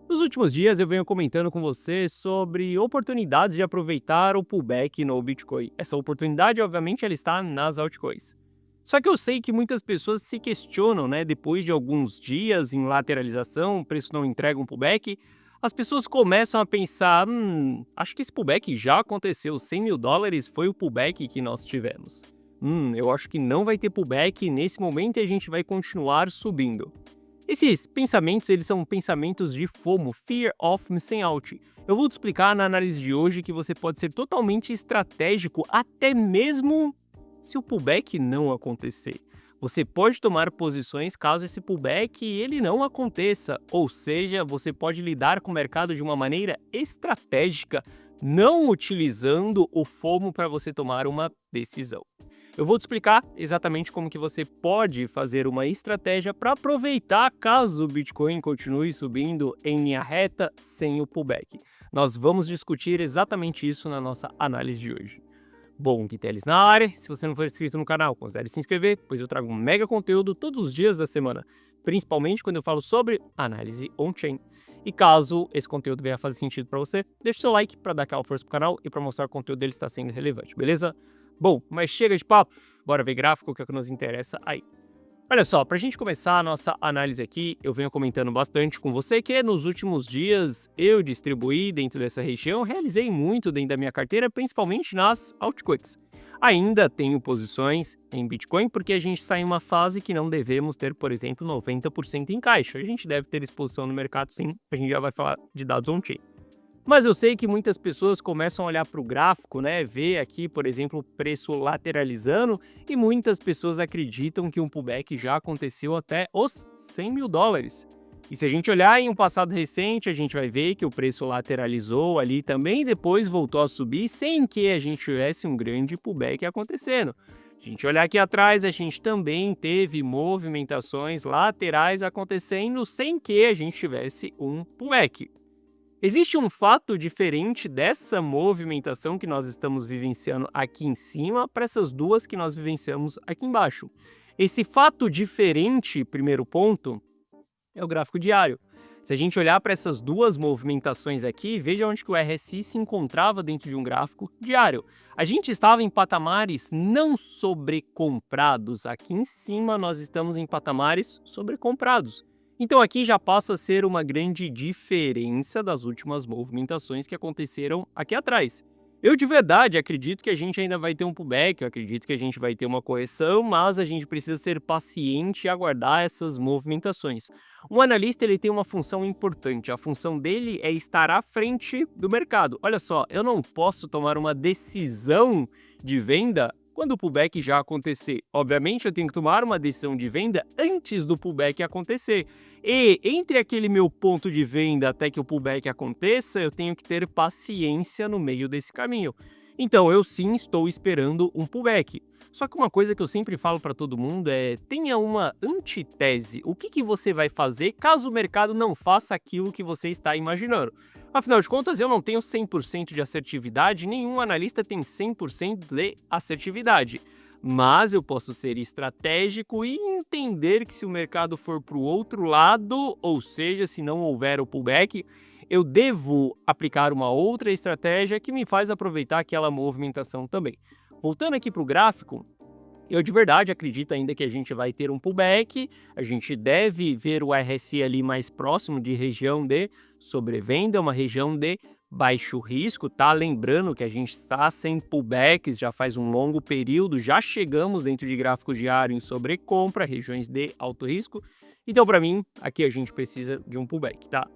Nos últimos dias eu venho comentando com você sobre oportunidades de aproveitar o pullback no Bitcoin. Essa oportunidade, obviamente, ela está nas altcoins. Só que eu sei que muitas pessoas se questionam, né? Depois de alguns dias em lateralização, o preço não entrega um pullback, as pessoas começam a pensar: acho que esse pullback já aconteceu, US$ 100.000 foi o pullback que nós tivemos. Eu acho que não vai ter pullback nesse momento e a gente vai continuar subindo. Esses pensamentos, eles são pensamentos de FOMO, Fear of Missing Out. Eu vou te explicar na análise de hoje que você pode ser totalmente estratégico até mesmo se o pullback não acontecer. Você pode tomar posições caso esse pullback ele não aconteça, ou seja, você pode lidar com o mercado de uma maneira estratégica, não utilizando o FOMO para você tomar uma decisão. Eu vou te explicar exatamente como que você pode fazer uma estratégia para aproveitar caso o Bitcoin continue subindo em linha reta sem o pullback. Nós vamos discutir exatamente isso na nossa análise de hoje. Bom, Guiteles na área. Se você não for inscrito no canal, considere se inscrever, pois eu trago um mega conteúdo todos os dias da semana, principalmente quando eu falo sobre análise on-chain. E caso esse conteúdo venha fazer sentido para você, deixe seu like para dar aquela força pro canal e para mostrar que o conteúdo dele está sendo relevante, beleza? Bom, mas chega de papo, bora ver gráfico, que é o que nos interessa aí. Olha só, para a gente começar a nossa análise aqui, eu venho comentando bastante com você que nos últimos dias eu distribuí dentro dessa região, realizei muito dentro da minha carteira, principalmente nas altcoins. Ainda tenho posições em Bitcoin porque a gente está em uma fase que não devemos ter, por exemplo, 90% em caixa. A gente deve ter exposição no mercado sim, a gente já vai falar de dados on-chain. Mas eu sei que muitas pessoas começam a olhar para o gráfico, né, ver aqui, por exemplo, o preço lateralizando e muitas pessoas acreditam que um pullback já aconteceu até os US$ 100.000. E se a gente olhar em um passado recente, a gente vai ver que o preço lateralizou ali também e depois voltou a subir sem que a gente tivesse um grande pullback acontecendo. Se a gente olhar aqui atrás, a gente também teve movimentações laterais acontecendo sem que a gente tivesse um pullback. Existe um fato diferente dessa movimentação que nós estamos vivenciando aqui em cima para essas duas que nós vivenciamos aqui embaixo. Esse fato diferente, primeiro ponto, é o gráfico diário. Se a gente olhar para essas duas movimentações aqui, veja onde que o RSI se encontrava dentro de um gráfico diário. A gente estava em patamares não sobrecomprados. Aqui em cima nós estamos em patamares sobrecomprados. Então aqui já passa a ser uma grande diferença das últimas movimentações que aconteceram aqui atrás. Eu de verdade acredito que a gente ainda vai ter um pullback, eu acredito que a gente vai ter uma correção, mas a gente precisa ser paciente e aguardar essas movimentações. Um analista ele tem uma função importante, a função dele é estar à frente do mercado. Olha só, eu não posso tomar uma decisão de venda quando o pullback já acontecer. Obviamente eu tenho que tomar uma decisão de venda antes do pullback acontecer. E entre aquele meu ponto de venda até que o pullback aconteça, eu tenho que ter paciência no meio desse caminho. Então eu sim estou esperando um pullback. Só que uma coisa que eu sempre falo para todo mundo é: tenha uma antitese. O que você vai fazer caso o mercado não faça aquilo que você está imaginando? Afinal de contas, eu não tenho 100% de assertividade, nenhum analista tem 100% de assertividade. Mas eu posso ser estratégico e entender que se o mercado for para o outro lado, ou seja, se não houver o pullback, eu devo aplicar uma outra estratégia que me faz aproveitar aquela movimentação também. Voltando aqui para o gráfico, eu de verdade acredito ainda que a gente vai ter um pullback, a gente deve ver o RSI ali mais próximo de região de sobrevenda, uma região de baixo risco, tá? Lembrando que a gente está sem pullbacks já faz um longo período, já chegamos dentro de gráfico diário em sobrecompra, regiões de alto risco, então para mim aqui a gente precisa de um pullback, tá?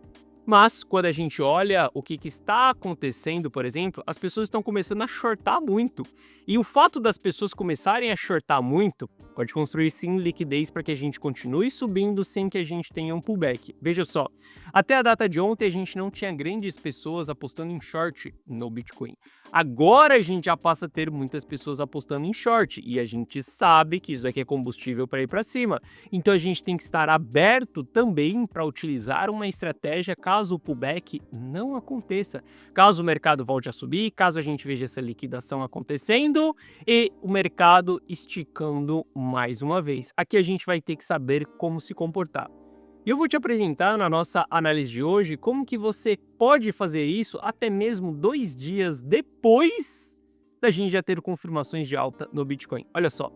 Mas, quando a gente olha o que está acontecendo, por exemplo, as pessoas estão começando a shortar muito. E o fato das pessoas começarem a shortar muito pode construir sim liquidez para que a gente continue subindo sem que a gente tenha um pullback. Veja só, até a data de ontem a gente não tinha grandes pessoas apostando em short no Bitcoin. Agora a gente já passa a ter muitas pessoas apostando em short e a gente sabe que isso aqui é combustível para ir para cima. Então a gente tem que estar aberto também para utilizar uma estratégia caso o pullback não aconteça. Caso o mercado volte a subir, caso a gente veja essa liquidação acontecendo e o mercado esticando mais uma vez. Aqui a gente vai ter que saber como se comportar. E eu vou te apresentar na nossa análise de hoje como que você pode fazer isso até mesmo 2 dias depois da gente já ter confirmações de alta no Bitcoin. Olha só,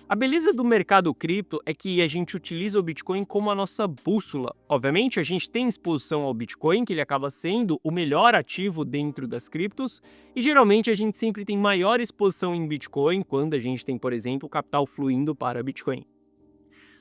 a beleza do mercado cripto é que a gente utiliza o Bitcoin como a nossa bússola. Obviamente, a gente tem exposição ao Bitcoin, que ele acaba sendo o melhor ativo dentro das criptos, e geralmente a gente sempre tem maior exposição em Bitcoin quando a gente tem, por exemplo, capital fluindo para Bitcoin.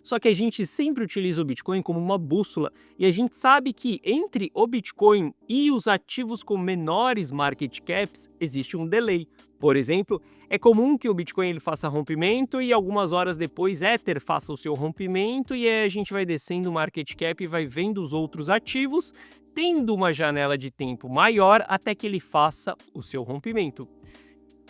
Só que a gente sempre utiliza o Bitcoin como uma bússola e a gente sabe que entre o Bitcoin e os ativos com menores market caps existe um delay. Por exemplo, é comum que o Bitcoin ele faça rompimento e algumas horas depois Ether faça o seu rompimento e aí a gente vai descendo o market cap e vai vendo os outros ativos, tendo uma janela de tempo maior até que ele faça o seu rompimento.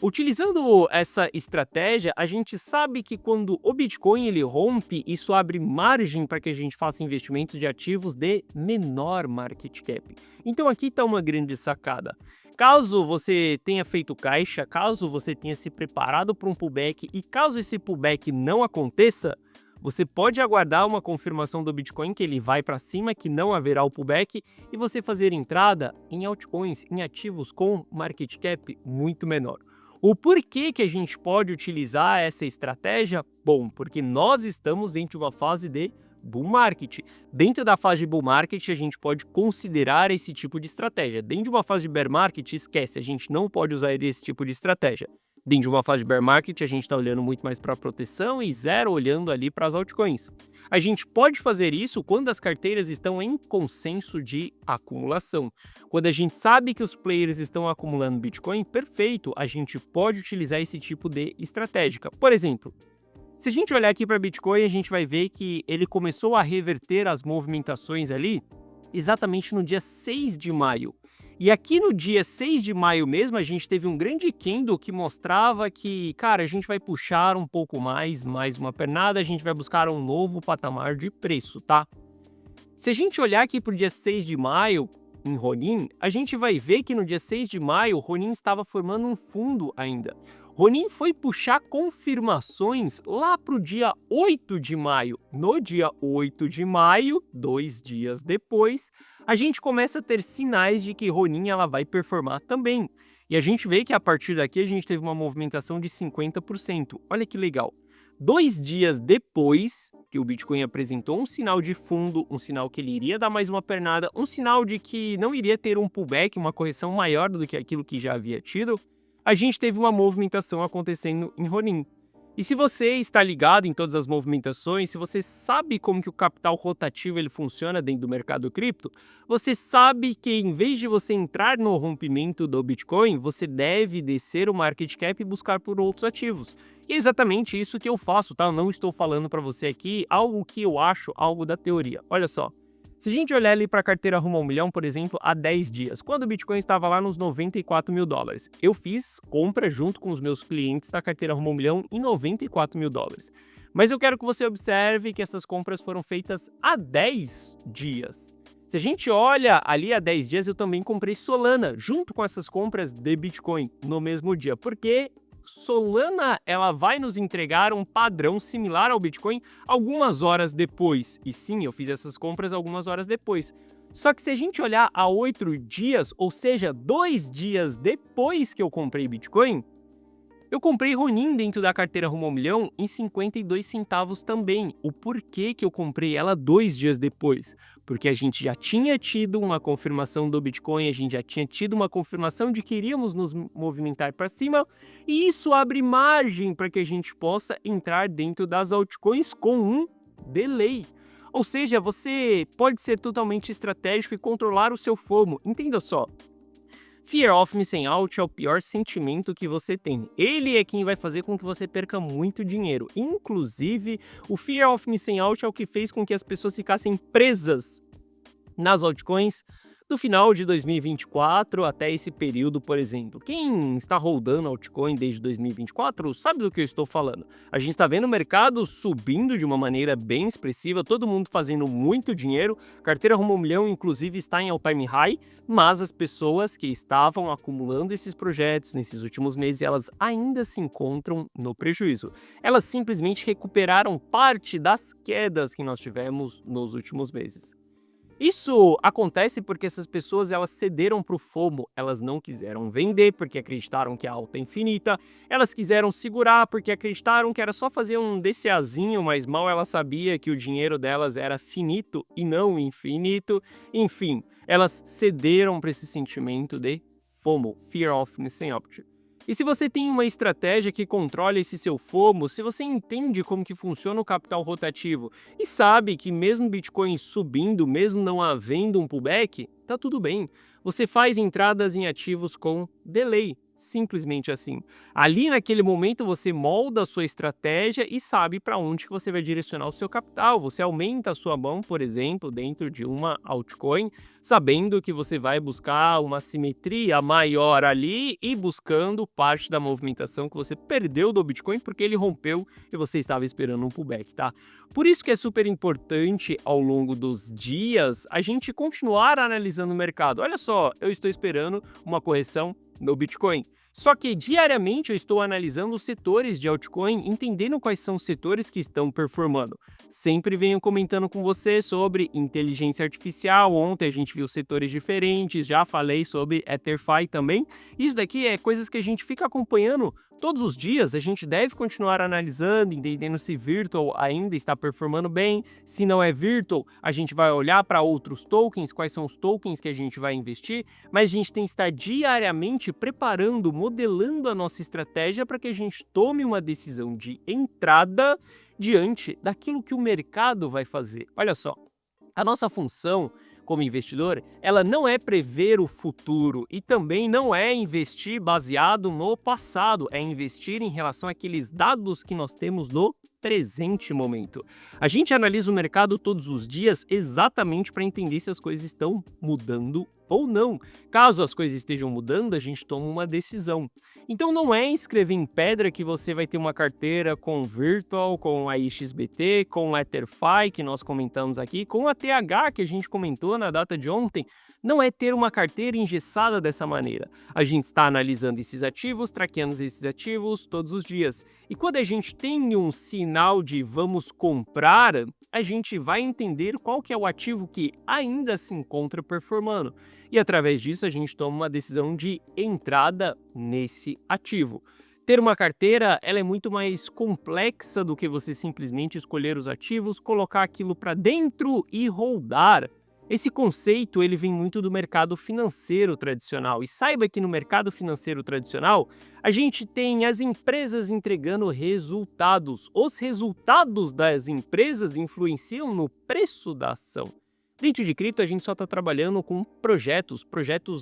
Utilizando essa estratégia, a gente sabe que quando o Bitcoin ele rompe, isso abre margem para que a gente faça investimentos de ativos de menor market cap. Então aqui está uma grande sacada. Caso você tenha feito caixa, caso você tenha se preparado para um pullback e caso esse pullback não aconteça, você pode aguardar uma confirmação do Bitcoin que ele vai para cima, que não haverá o pullback, e você fazer entrada em altcoins, em ativos com market cap muito menor. O porquê que a gente pode utilizar essa estratégia? Bom, porque nós estamos dentro de uma fase de bull market. Dentro da fase de bull market, a gente pode considerar esse tipo de estratégia. Dentro de uma fase de bear market, esquece, a gente não pode usar esse tipo de estratégia. Dentro de uma fase de bear market, a gente está olhando muito mais para a proteção e zero olhando ali para as altcoins. A gente pode fazer isso quando as carteiras estão em consenso de acumulação. Quando a gente sabe que os players estão acumulando Bitcoin, perfeito, a gente pode utilizar esse tipo de estratégia. Por exemplo, se a gente olhar aqui para Bitcoin, a gente vai ver que ele começou a reverter as movimentações ali exatamente no dia 6 de maio. E aqui no dia 6 de maio mesmo, a gente teve um grande candle que mostrava que, cara, a gente vai puxar um pouco mais uma pernada, a gente vai buscar um novo patamar de preço, tá? Se a gente olhar aqui para o dia 6 de maio, em Ronin, a gente vai ver que no dia 6 de maio, Ronin estava formando um fundo ainda. Ronin foi puxar confirmações lá para o dia 8 de maio. No dia 8 de maio, 2 dias depois, a gente começa a ter sinais de que Ronin ela vai performar também. E a gente vê que a partir daqui a gente teve uma movimentação de 50%. Olha que legal. 2 dias depois que o Bitcoin apresentou um sinal de fundo, um sinal que ele iria dar mais uma pernada, um sinal de que não iria ter um pullback, uma correção maior do que aquilo que já havia tido, a gente teve uma movimentação acontecendo em Ronin. E se você está ligado em todas as movimentações, se você sabe como que o capital rotativo ele funciona dentro do mercado cripto, você sabe que em vez de você entrar no rompimento do Bitcoin, você deve descer o market cap e buscar por outros ativos. E é exatamente isso que eu faço, tá? Eu não estou falando para você aqui algo que eu acho, algo da teoria. Olha só. Se a gente olhar ali para a carteira Rumo ao Milhão, por exemplo, há 10 dias, quando o Bitcoin estava lá nos 94 mil dólares, eu fiz compra junto com os meus clientes da carteira Rumo ao Milhão em 94 mil dólares. Mas eu quero que você observe que essas compras foram feitas há 10 dias. Se a gente olha ali há 10 dias, eu também comprei Solana junto com essas compras de Bitcoin no mesmo dia, porque Solana ela vai nos entregar um padrão similar ao Bitcoin algumas horas depois. E sim, eu fiz essas compras algumas horas depois. Só que se a gente olhar há 8 dias, ou seja, 2 dias depois que eu comprei Bitcoin, eu comprei Ronin dentro da carteira Rumo ao Milhão em 52 centavos também. O porquê que eu comprei ela 2 dias depois? Porque a gente já tinha tido uma confirmação do Bitcoin, a gente já tinha tido uma confirmação de que iríamos nos movimentar para cima, e isso abre margem para que a gente possa entrar dentro das altcoins com um delay. Ou seja, você pode ser totalmente estratégico e controlar o seu FOMO. Entenda só. Fear of Missing Out é o pior sentimento que você tem. Ele é quem vai fazer com que você perca muito dinheiro. Inclusive, o Fear of Missing Out é o que fez com que as pessoas ficassem presas nas altcoins Do final de 2024 até esse período, por exemplo. Quem está holdando altcoin desde 2024 sabe do que eu estou falando. A gente está vendo o mercado subindo de uma maneira bem expressiva, todo mundo fazendo muito dinheiro, carteira rumo ao milhão inclusive está em all-time high, mas as pessoas que estavam acumulando esses projetos nesses últimos meses, elas ainda se encontram no prejuízo. Elas simplesmente recuperaram parte das quedas que nós tivemos nos últimos meses. Isso acontece porque essas pessoas elas cederam para o FOMO, elas não quiseram vender porque acreditaram que a alta é infinita, elas quiseram segurar porque acreditaram que era só fazer um DCAzinho, mas mal ela sabia que o dinheiro delas era finito e não infinito, enfim, elas cederam para esse sentimento de FOMO, Fear of Missing Out. E se você tem uma estratégia que controla esse seu FOMO, se você entende como que funciona o capital rotativo e sabe que mesmo Bitcoin subindo, mesmo não havendo um pullback, tá tudo bem. Você faz entradas em ativos com delay, simplesmente assim. Ali naquele momento você molda a sua estratégia e sabe para onde que você vai direcionar o seu capital. Você aumenta a sua mão, por exemplo, dentro de uma altcoin, sabendo que você vai buscar uma simetria maior ali e buscando parte da movimentação que você perdeu do Bitcoin porque ele rompeu e você estava esperando um pullback, tá? Por isso que é super importante ao longo dos dias a gente continuar analisando o mercado. Olha só, eu estou esperando uma correção no Bitcoin. Só que diariamente eu estou analisando os setores de altcoin, entendendo quais são os setores que estão performando. Sempre venho comentando com você sobre inteligência artificial. Ontem a gente viu setores diferentes, já falei sobre EtherFi também. Isso daqui é coisas que a gente fica acompanhando todos os dias. A gente deve continuar analisando, entendendo se Virtual ainda está performando bem. Se não é Virtual, a gente vai olhar para outros tokens, quais são os tokens que a gente vai investir, mas a gente tem que estar diariamente preparando, modelando a nossa estratégia para que a gente tome uma decisão de entrada diante daquilo que o mercado vai fazer. Olha só, a nossa função como investidor, ela não é prever o futuro e também não é investir baseado no passado, é investir em relação àqueles dados que nós temos no presente momento. A gente analisa o mercado todos os dias exatamente para entender se as coisas estão mudando ou não. Caso as coisas estejam mudando, a gente toma uma decisão. Então não é escrever em pedra que você vai ter uma carteira com Virtual, com a XBT, com EtherFi, que nós comentamos aqui, com a TH, que a gente comentou na data de ontem. Não é ter uma carteira engessada dessa maneira. A gente está analisando esses ativos, traqueando esses ativos todos os dias. E quando a gente tem um sinal de vamos comprar, a gente vai entender qual que é o ativo que ainda se encontra performando. E através disso a gente toma uma decisão de entrada nesse ativo. Ter uma carteira, ela é muito mais complexa do que você simplesmente escolher os ativos, colocar aquilo para dentro e holdar. Esse conceito ele vem muito do mercado financeiro tradicional e saiba que no mercado financeiro tradicional a gente tem as empresas entregando resultados. Os resultados das empresas influenciam no preço da ação. Dentro de cripto a gente só está trabalhando com projetos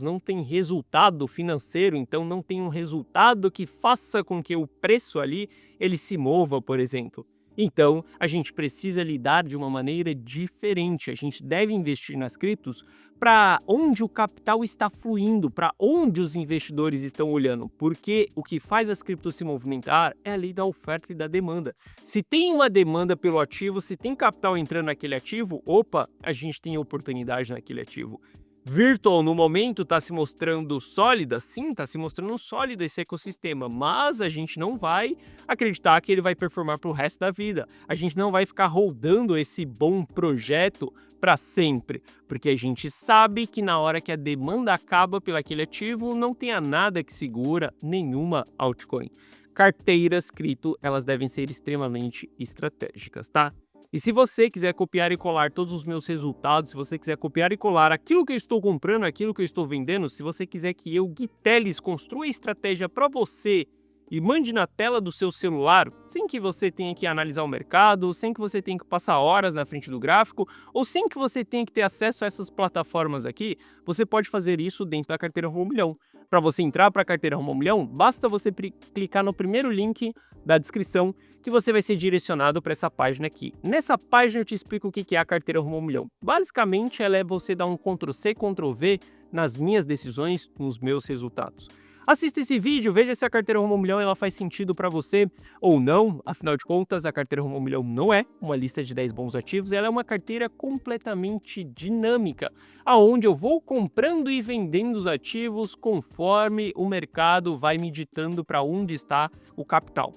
não têm resultado financeiro, então não tem um resultado que faça com que o preço ali ele se mova, por exemplo. Então, a gente precisa lidar de uma maneira diferente. A gente deve investir nas criptos para onde o capital está fluindo, para onde os investidores estão olhando, porque o que faz as criptos se movimentar é a lei da oferta e da demanda. Se tem uma demanda pelo ativo, se tem capital entrando naquele ativo, opa, a gente tem oportunidade naquele ativo. Virtual, no momento, está se mostrando sólida? Sim, está se mostrando sólida esse ecossistema, mas a gente não vai acreditar que ele vai performar para o resto da vida. A gente não vai ficar rodando esse bom projeto para sempre, porque a gente sabe que na hora que a demanda acaba pelo aquele ativo, não tenha nada que segura nenhuma altcoin. Carteiras cripto, elas devem ser extremamente estratégicas, tá? E se você quiser copiar e colar todos os meus resultados, se você quiser copiar e colar aquilo que eu estou comprando, aquilo que eu estou vendendo, se você quiser que eu, Gui Teles, construa a estratégia para você e mande na tela do seu celular, sem que você tenha que analisar o mercado, sem que você tenha que passar horas na frente do gráfico, ou sem que você tenha que ter acesso a essas plataformas aqui, você pode fazer isso dentro da carteira Rumo ao Milhão. Para você entrar para a carteira Rumo ao Milhão, basta você clicar no primeiro link da descrição que você vai ser direcionado para essa página aqui. Nessa página eu te explico o que é a carteira Rumo ao Milhão. Basicamente, ela é você dar um Ctrl+C, Ctrl+V nas minhas decisões, nos meus resultados. Assista esse vídeo, veja se a carteira Rumo ao Milhão ela faz sentido para você ou não. Afinal de contas, a carteira Rumo ao Milhão não é uma lista de 10 bons ativos, ela é uma carteira completamente dinâmica, aonde eu vou comprando e vendendo os ativos conforme o mercado vai me ditando para onde está o capital.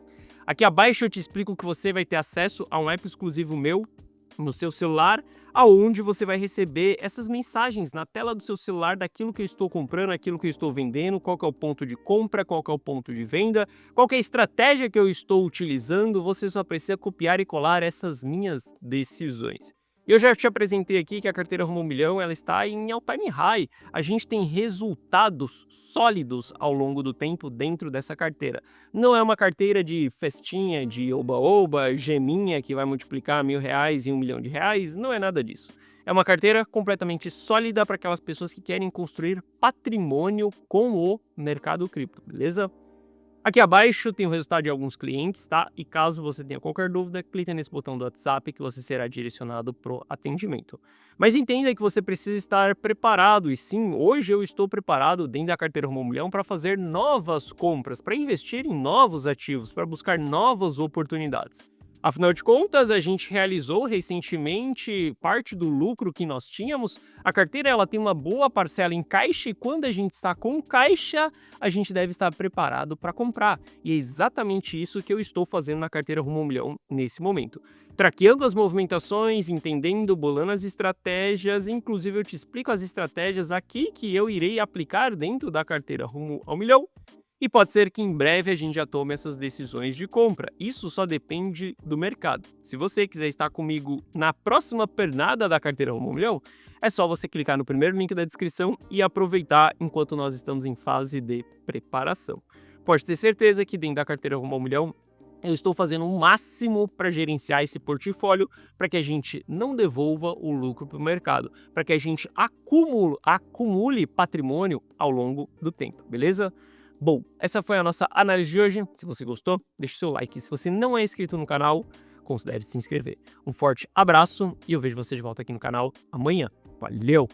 Aqui abaixo eu te explico que você vai ter acesso a um app exclusivo meu no seu celular, aonde você vai receber essas mensagens na tela do seu celular daquilo que eu estou comprando, aquilo que eu estou vendendo, qual que é o ponto de compra, qual que é o ponto de venda, qual que é a estratégia que eu estou utilizando. Você só precisa copiar e colar essas minhas decisões. Eu já te apresentei aqui que a carteira Rumo ao Milhão ela está em all-time high. A gente tem resultados sólidos ao longo do tempo dentro dessa carteira. Não é uma carteira de festinha, de oba-oba, geminha que vai multiplicar R$1.000 em R$1 milhão. Não é nada disso. É uma carteira completamente sólida para aquelas pessoas que querem construir patrimônio com o mercado cripto, beleza? Aqui abaixo tem o resultado de alguns clientes, tá? E caso você tenha qualquer dúvida, clique nesse botão do WhatsApp que você será direcionado para o atendimento. Mas entenda que você precisa estar preparado, e sim, hoje eu estou preparado dentro da carteira Rumo ao Milhão para fazer novas compras, para investir em novos ativos, para buscar novas oportunidades. Afinal de contas, a gente realizou recentemente parte do lucro que nós tínhamos. A carteira ela tem uma boa parcela em caixa e quando a gente está com caixa, a gente deve estar preparado para comprar. E é exatamente isso que eu estou fazendo na carteira Rumo ao Milhão nesse momento. Traqueando as movimentações, entendendo, bolando as estratégias, inclusive eu te explico as estratégias aqui que eu irei aplicar dentro da carteira Rumo ao Milhão. E pode ser que em breve a gente já tome essas decisões de compra. Isso só depende do mercado. Se você quiser estar comigo na próxima pernada da carteira Rumo ao Milhão, é só você clicar no primeiro link da descrição e aproveitar enquanto nós estamos em fase de preparação. Pode ter certeza que dentro da carteira Rumo ao Milhão, eu estou fazendo o máximo para gerenciar esse portfólio para que a gente não devolva o lucro para o mercado, para que a gente acumule patrimônio ao longo do tempo, beleza? Bom, essa foi a nossa análise de hoje. Se você gostou, deixe seu like. Se você não é inscrito no canal, considere se inscrever. Um forte abraço e eu vejo você de volta aqui no canal amanhã. Valeu!